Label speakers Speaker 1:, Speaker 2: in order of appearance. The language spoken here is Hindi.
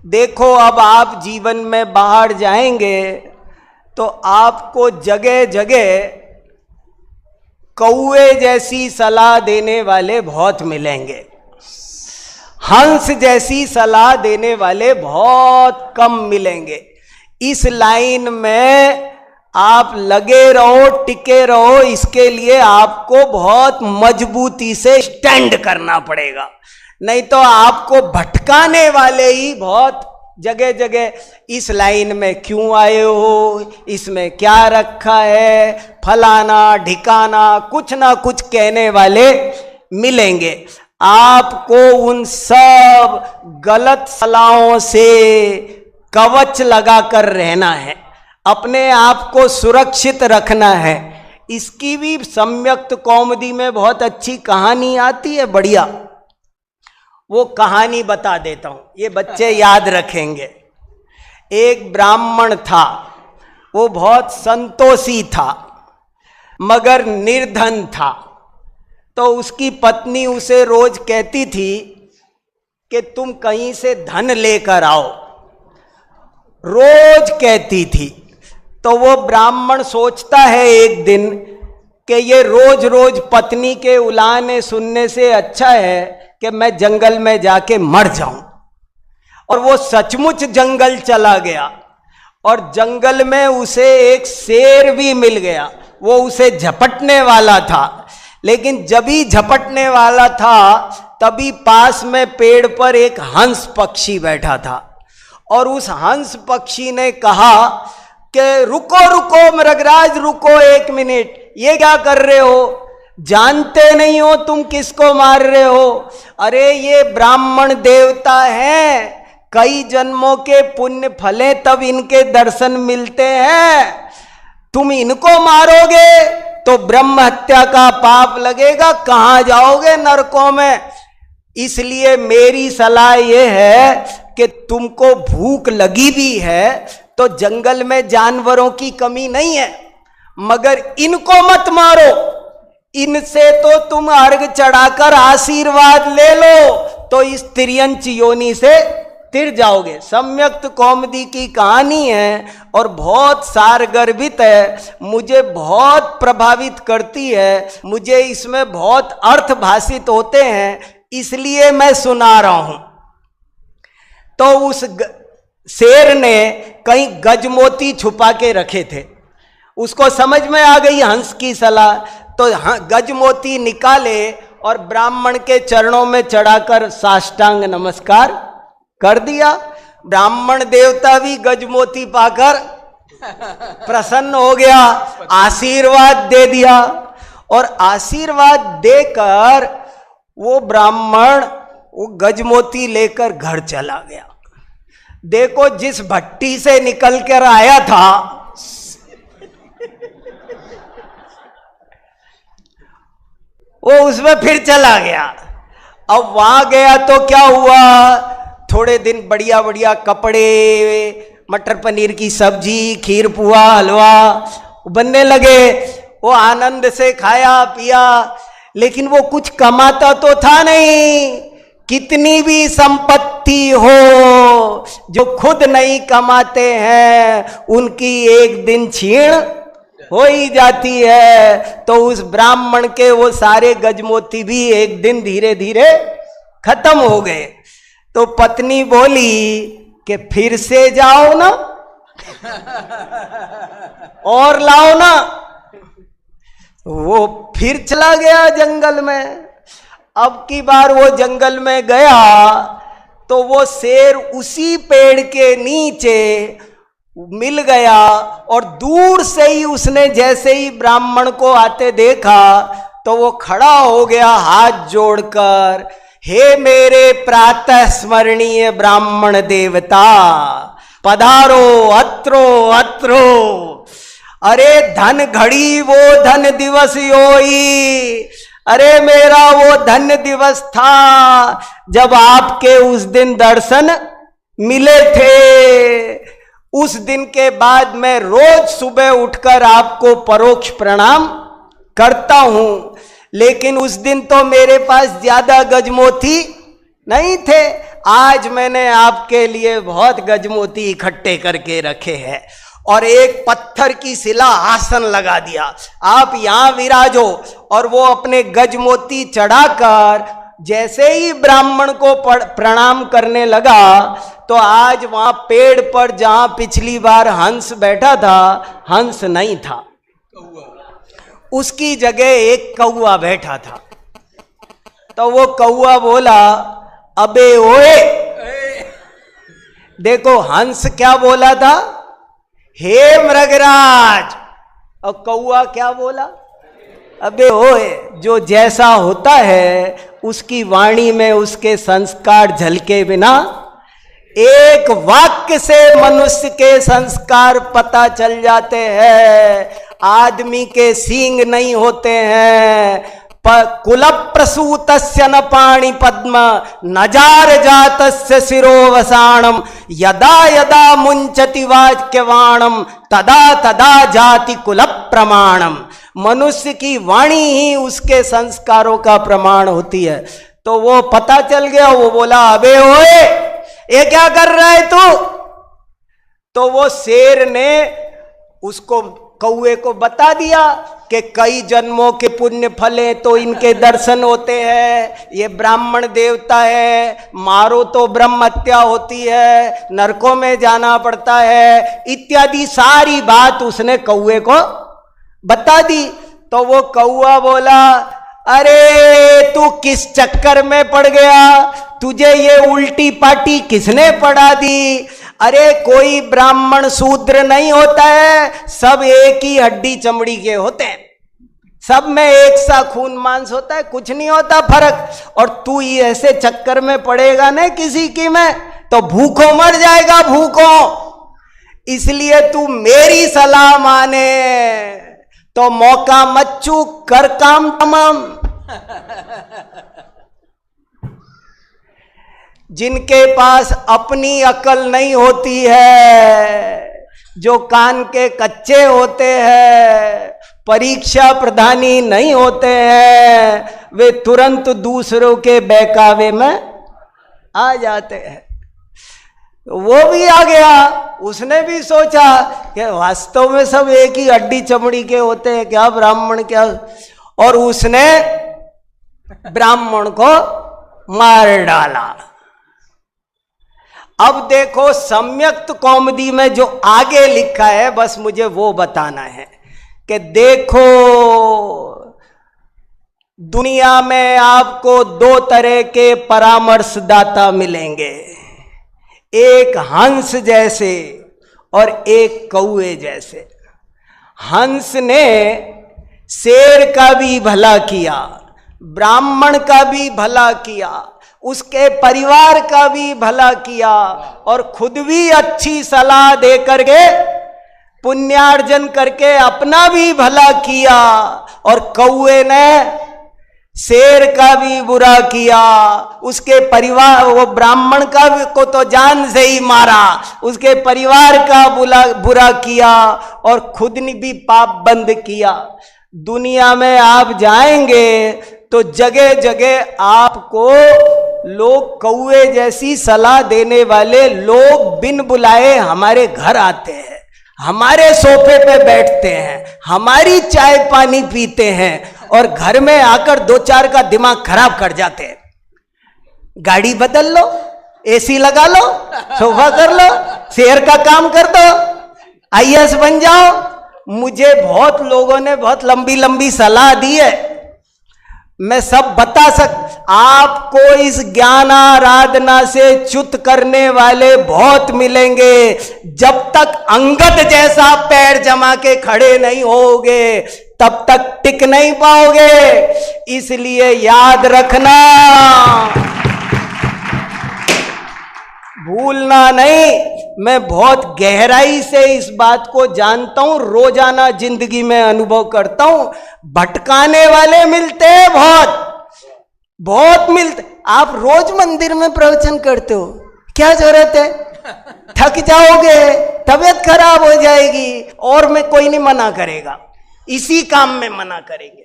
Speaker 1: देखो अब आप जीवन में बाहर जाएंगे तो आपको जगह जगह कौए जैसी सलाह देने वाले बहुत मिलेंगे, हंस जैसी सलाह देने वाले बहुत कम मिलेंगे। इस लाइन में आप लगे रहो, टिके रहो, इसके लिए आपको बहुत मजबूती से स्टैंड करना पड़ेगा, नहीं तो आपको भटकाने वाले ही बहुत जगह जगह इस लाइन में क्यों आए हो, इसमें क्या रखा है, फलाना ढिकाना, कुछ ना कुछ कहने वाले मिलेंगे। आपको उन सब गलत सलाहों से कवच लगाकर रहना है, अपने आप को सुरक्षित रखना है। इसकी भी सम्यक्त कौमुदी में बहुत अच्छी कहानी आती है, बढ़िया, वो कहानी बता देता हूं, ये बच्चे याद रखेंगे। एक ब्राह्मण था, वो बहुत संतोषी था मगर निर्धन था। तो उसकी पत्नी उसे रोज कहती थी कि तुम कहीं से धन लेकर आओ, रोज कहती थी। तो वो ब्राह्मण सोचता है एक दिन कि ये रोज रोज पत्नी के उलाहने सुनने से अच्छा है कि मैं जंगल में जाके मर जाऊं। और वो सचमुच जंगल चला गया और जंगल में उसे एक शेर भी मिल गया। वो उसे झपटने वाला था, लेकिन जब ही झपटने वाला था तभी पास में पेड़ पर एक हंस पक्षी बैठा था और उस हंस पक्षी ने कहा कि रुको रुको मृगराज, रुको एक मिनट, ये क्या कर रहे हो, जानते नहीं हो तुम किसको मार रहे हो? अरे ये ब्राह्मण देवता हैं, कई जन्मों के पुण्य फले तब इनके दर्शन मिलते हैं। तुम इनको मारोगे तो ब्रह्म हत्या का पाप लगेगा, कहां जाओगे, नरकों में। इसलिए मेरी सलाह यह है कि तुमको भूख लगी भी है तो जंगल में जानवरों की कमी नहीं है, मगर इनको मत मारो, इनसे तो तुम अर्घ चढ़ाकर आशीर्वाद ले लो तो इस तिर्यंच योनि से तिर जाओगे। सम्यक्त कौमुदी की कहानी है और बहुत सारगर्भित है, मुझे बहुत प्रभावित करती है, मुझे इसमें बहुत अर्थ भाषित होते हैं, इसलिए मैं सुना रहा हूं। तो उस शेर ने कहीं गजमोती छुपा के रखे थे, उसको समझ में आ गई हंस की सलाह, तो गजमोती निकाले और ब्राह्मण के चरणों में चढ़ाकर साष्टांग नमस्कार कर दिया। ब्राह्मण देवता भी गजमोती पाकर प्रसन्न हो गया, आशीर्वाद दे दिया और आशीर्वाद देकर वो ब्राह्मण वो गजमोती लेकर घर चला गया। देखो जिस भट्टी से निकल कर आया था वो उसमें फिर चला गया। अब वहां गया तो क्या हुआ, थोड़े दिन बढ़िया बढ़िया कपड़े, मटर पनीर की सब्जी, खीर पुआ, हलवा बनने लगे। वो आनंद से खाया पिया, लेकिन वो कुछ कमाता तो था नहीं। कितनी भी संपत्ति हो, जो खुद नहीं कमाते हैं उनकी एक दिन छीण हो ही जाती है। तो उस ब्राह्मण के वो सारे गजमोती भी एक दिन धीरे धीरे खत्म हो गए। तो पत्नी बोली कि फिर से जाओ ना और लाओ ना। वो फिर चला गया जंगल में। अब की बार वो जंगल में गया तो वो शेर उसी पेड़ के नीचे मिल गया और दूर से ही उसने जैसे ही ब्राह्मण को आते देखा तो वो खड़ा हो गया हाथ जोड़कर, हे मेरे प्रातः स्मरणीय ब्राह्मण देवता, पधारो अत्रो अत्रो। अरे धन घड़ी वो धन दिवस योई, अरे मेरा वो धन्य दिवस था जब आपके उस दिन दर्शन मिले थे। उस दिन के बाद मैं रोज सुबह उठकर आपको परोक्ष प्रणाम करता हूं, लेकिन उस दिन तो मेरे पास ज्यादा गजमोती नहीं थे, आज मैंने आपके लिए बहुत गजमोती इकट्ठे करके रखे हैं और एक पत्थर की शिला आसन लगा दिया, आप यहां विराजो। और वो अपने गजमोती चढ़ाकर जैसे ही ब्राह्मण को प्रणाम करने लगा तो आज वहां पेड़ पर जहां पिछली बार हंस बैठा था, हंस नहीं था, उसकी जगह एक कौआ बैठा था। तो वो कौआ बोला, अबे ओए। देखो हंस क्या बोला था, हे मृगराज, और कौआ क्या बोला, अबे ओए। जो जैसा होता है उसकी वाणी में उसके संस्कार झलके बिना एक वाक्य से मनुष्य के संस्कार पता चल जाते हैं। आदमी के सींग नहीं होते हैं, कुल प्रसूतस्य न पाणि पद्म न जार जातस्य शिरोवसाणम यदा यदा मुंचति वाक्यवाणम तदा तदा जाति कुल प्रमाणम। मनुष्य की वाणी ही उसके संस्कारों का प्रमाण होती है। तो वो पता चल गया, वो बोला, अबे ओए ये क्या कर रहा है तू। तो वो शेर ने उसको कौए को बता दिया कि कई जन्मों के पुण्य फले तो इनके दर्शन होते हैं, ये ब्राह्मण देवता है, मारो तो ब्रह्म हत्या होती है, नरकों में जाना पड़ता है, इत्यादि सारी बात उसने कौए को बता दी। तो वो कौआ बोला, अरे तू किस चक्कर में पड़ गया, तुझे ये उल्टी पाटी किसने पढ़ा दी। अरे कोई ब्राह्मण शूद्र नहीं होता है, सब एक ही हड्डी चमड़ी के होते हैं, सब में एक सा खून मांस होता है, कुछ नहीं होता फर्क। और तू ये ऐसे चक्कर में पड़ेगा ना किसी की में तो भूखों मर जाएगा, भूखों। इसलिए तू मेरी सलाह माने तो मौका मत चूक, कर काम तमाम। जिनके पास अपनी अकल नहीं होती है, जो कान के कच्चे होते हैं, परीक्षा प्रधानी नहीं होते हैं, वे तुरंत दूसरों के बहकावे में आ जाते हैं। वो भी आ गया, उसने भी सोचा कि वास्तव में सब एक ही हड्डी चमड़ी के होते हैं क्या, ब्राह्मण क्या। और उसने ब्राह्मण को मार डाला। अब देखो सम्यक्त कौमुदी में जो आगे लिखा है, बस मुझे वो बताना है कि देखो दुनिया में आपको दो तरह के परामर्शदाता मिलेंगे, एक हंस जैसे और एक कौए जैसे। हंस ने शेर का भी भला किया, ब्राह्मण का भी भला किया, उसके परिवार का भी भला किया और खुद भी अच्छी सलाह दे करके पुण्यार्जन करके अपना भी भला किया। और कौए ने शेर का भी बुरा किया, उसके परिवार, वो ब्राह्मण का भी को तो जान से ही मारा, उसके परिवार का बुरा किया और खुद ने भी पाप बंद किया। दुनिया में आप जाएंगे तो जगह जगह आपको लोग कौए जैसी सलाह देने वाले लोग बिन बुलाए हमारे घर आते हैं, हमारे सोफे पे बैठते हैं, हमारी चाय पानी पीते हैं और घर में आकर दो चार का दिमाग खराब कर जाते हैं। गाड़ी बदल लो, एसी लगा लो, सोफा कर लो, शेयर का काम कर दो, आईएएस बन जाओ। मुझे बहुत लोगों ने बहुत लंबी लंबी सलाह दी है, मैं सब बता आपको इस ज्ञान आराधना से च्युत करने वाले बहुत मिलेंगे। जब तक अंगद जैसा पैर जमा के खड़े नहीं होगे तब तक टिक नहीं पाओगे। इसलिए याद रखना, भूलना नहीं। मैं बहुत गहराई से इस बात को जानता हूं, रोजाना जिंदगी में अनुभव करता हूं। भटकाने वाले मिलते हैं, बहुत मिलते। आप रोज मंदिर में प्रवचन करते हो, क्या जरूरत है? थक जाओगे, तबीयत खराब हो जाएगी और मैं कोई नहीं मना करेगा, इसी काम में मना करेंगे।